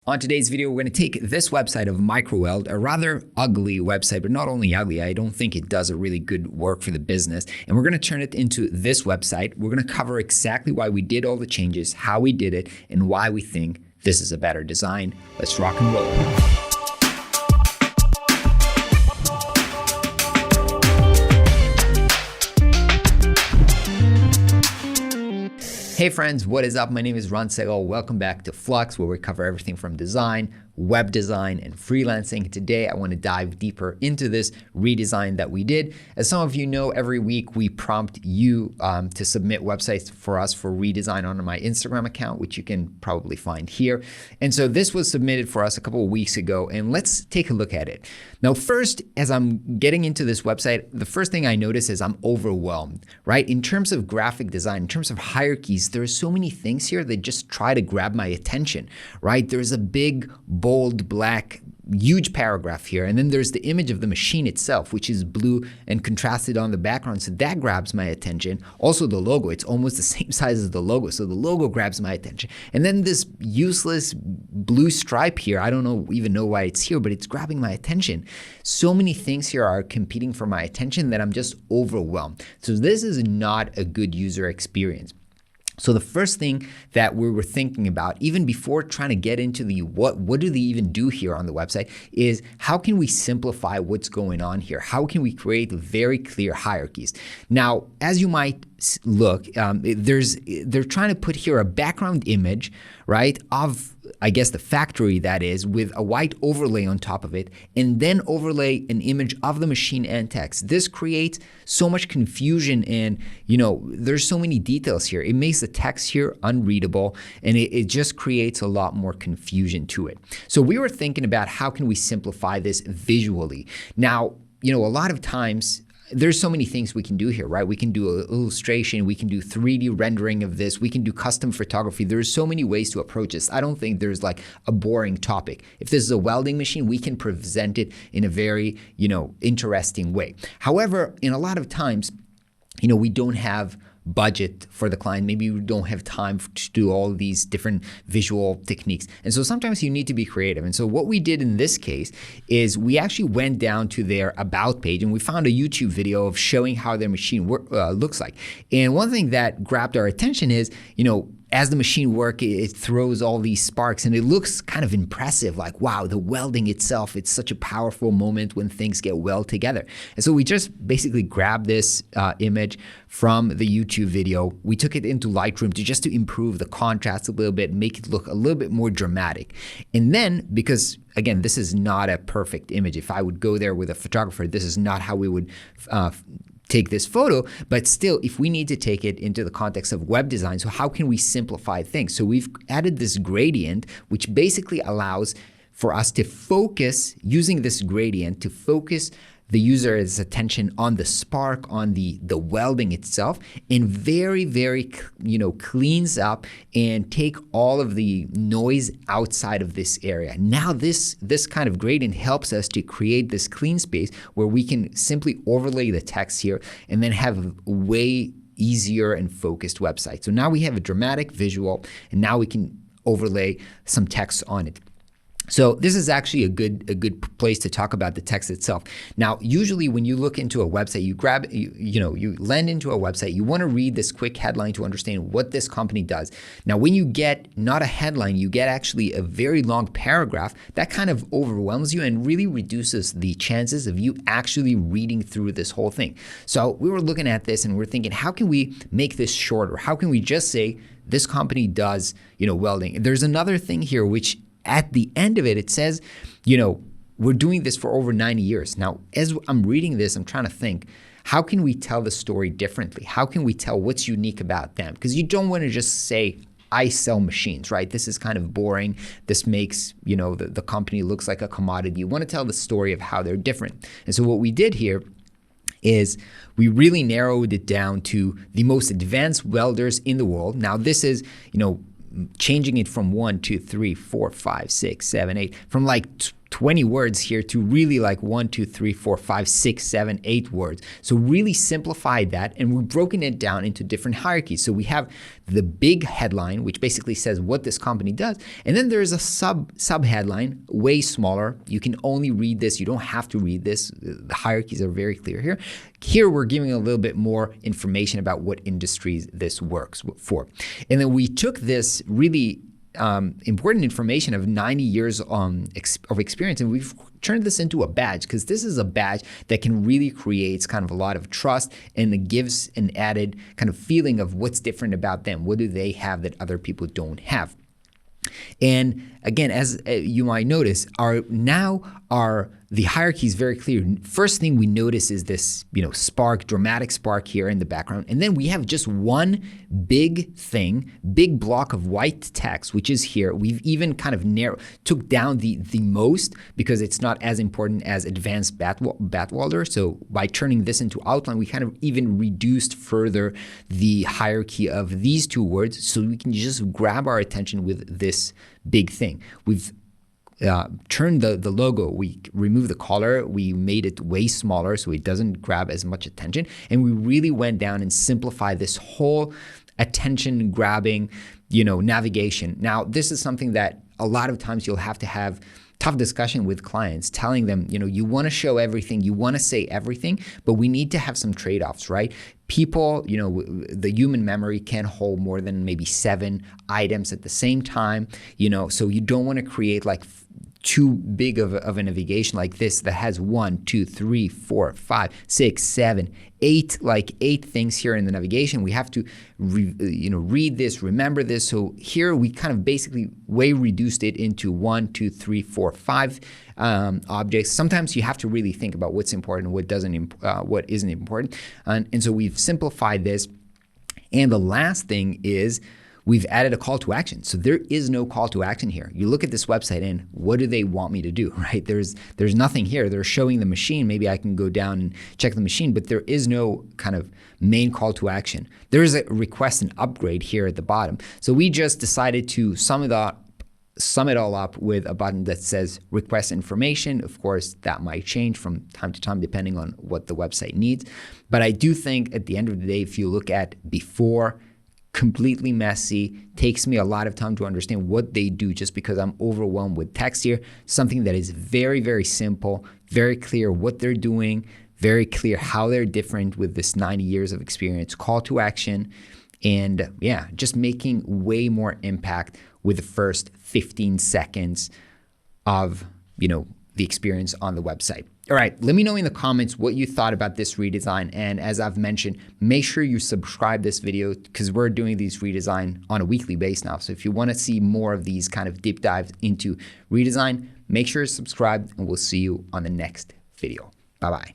On today's video, we're going to take this website of Microweld, a rather ugly website, but not only ugly, I don't think it does a really good work for the business. And we're going to turn it into this website. We're going to cover exactly why we did all the changes, how we did it, and why we think this is a better design. Let's rock and roll. Hey friends, what is up? My name is Ron Segal. Welcome back to Flux, where we cover everything from design, web design, and freelancing. Today, I want to dive deeper into this redesign that we did. As some of you know, every week we prompt you to submit websites for us for redesign on my Instagram account, which you can probably find here. And so this was submitted for us a couple of weeks ago, and let's take a look at it. Now, first, as I'm getting into this website, the first thing I notice is I'm overwhelmed, right? In terms of graphic design, in terms of hierarchies, there are so many things here that just try to grab my attention, right? There's a big, bold, black, huge paragraph here. And then there's the image of the machine itself, which is blue and contrasted on the background. So that grabs my attention. Also the logo, it's almost the same size as the logo. So the logo grabs my attention. And then this useless blue stripe here, I don't even know why it's here, but it's grabbing my attention. So many things here are competing for my attention that I'm just overwhelmed. So this is not a good user experience. So the first thing that we were thinking about, even before trying to get into the what do they even do here on the website, is how can we simplify what's going on here? How can we create very clear hierarchies? Now, as you might look, they're trying to put here a background image, right, of, I guess, the factory, that is, with a white overlay on top of it, and then overlay an image of the machine and text. This creates so much confusion, and there's so many details here. It makes the text here unreadable, and it just creates a lot more confusion to it. So we were thinking about how can we simplify this visually. Now, a lot of times, there's so many things we can do here, right? We can do an illustration, we can do 3D rendering of this, we can do custom photography. There's so many ways to approach this. I don't think there's like a boring topic. If this is a welding machine, we can present it in a very, interesting way. However, in a lot of times, we don't have budget for the client. Maybe we don't have time to do all these different visual techniques. And so sometimes you need to be creative. And so what we did in this case is we actually went down to their About page and we found a YouTube video of showing how their machine looks like. And one thing that grabbed our attention is, as the machine works, it throws all these sparks and it looks kind of impressive, like, wow, the welding itself, it's such a powerful moment when things get welded together. And so we just basically grabbed this image from the YouTube video. We took it into Lightroom to improve the contrast a little bit, make it look a little bit more dramatic. And then, because again, this is not a perfect image. If I would go there with a photographer, this is not how we would take this photo, but still, if we need to take it into the context of web design, so how can we simplify things? So we've added this gradient, which basically allows for us to focus, using this gradient, to focus the user's attention on the spark, on the welding itself, and very, very, cleans up and take all of the noise outside of this area. Now this kind of gradient helps us to create this clean space where we can simply overlay the text here and then have a way easier and focused website. So now we have a dramatic visual, and now we can overlay some text on it. So this is actually a good place to talk about the text itself. Now, usually when you look into a website, you land into a website, you want to read this quick headline to understand what this company does. Now, when you get not a headline, you get actually a very long paragraph, that kind of overwhelms you and really reduces the chances of you actually reading through this whole thing. So we were looking at this and we're thinking, how can we make this shorter? How can we just say this company does, welding? There's another thing here, which at the end of it, it says, we're doing this for over 90 years. Now, as I'm reading this, I'm trying to think, how can we tell the story differently? How can we tell what's unique about them? Because you don't want to just say, I sell machines, right? This is kind of boring. This makes, the company looks like a commodity. You want to tell the story of how they're different. And so what we did here is we really narrowed it down to the most advanced welders in the world. Now, this is, changing it from 1, 2, 3, 4, 5, 6, 7, 8, from like 20 words here to really like 1, 2, 3, 4, 5, 6, 7, 8 words. So really simplified that, and we've broken it down into different hierarchies. So we have the big headline, which basically says what this company does. And then there's a sub headline, way smaller. You can only read this. You don't have to read this. The hierarchies are very clear here. Here we're giving a little bit more information about what industries this works for. And then we took this really important information of 90 years of experience, and we've turned this into a badge, because this is a badge that can really create kind of a lot of trust, and it gives an added kind of feeling of what's different about them. What do they have that other people don't have? And again, as you might notice, the hierarchy is very clear. First thing we notice is this, spark, dramatic spark here in the background. And then we have just one big block of white text, which is here. We've even kind of took down the most, because it's not as important as advanced Batwelder. So by turning this into outline, we kind of even reduced further the hierarchy of these two words, so we can just grab our attention with this big thing. We've turned the logo, we removed the color, we made it way smaller so it doesn't grab as much attention, and we really went down and simplified this whole attention grabbing, navigation. Now, this is something that a lot of times you'll have to have tough discussion with clients, telling them, you want to show everything, you want to say everything, but we need to have some trade-offs, right? People, the human memory can't hold more than maybe 7 items at the same time, so you don't want to create like too big of a navigation like this that has 1, 2, 3, 4, 5, 6, 7, 8, like 8 things here in the navigation. We have to, read this, remember this. So here we kind of basically reduced it into 1, 2, 3, 4, 5 objects. Sometimes you have to really think about what's important, what isn't important, and so we've simplified this. And the last thing is, we've added a call to action. So there is no call to action here. You look at this website and what do they want me to do, right? There's nothing here. They're showing the machine. Maybe I can go down and check the machine, but there is no kind of main call to action. There is a request and upgrade here at the bottom. So we just decided to sum it all up with a button that says request information. Of course, that might change from time to time depending on what the website needs. But I do think at the end of the day, if you look at before, completely messy, takes me a lot of time to understand what they do just because I'm overwhelmed with text here. Something that is very, very simple, very clear what they're doing, very clear how they're different with this 90 years of experience, call to action, and yeah, just making way more impact with the first 15 seconds of, the experience on the website. All right, let me know in the comments what you thought about this redesign. And as I've mentioned, make sure you subscribe this video, because we're doing these redesign on a weekly basis now. So if you want to see more of these kind of deep dives into redesign, make sure to subscribe, and we'll see you on the next video. Bye-bye.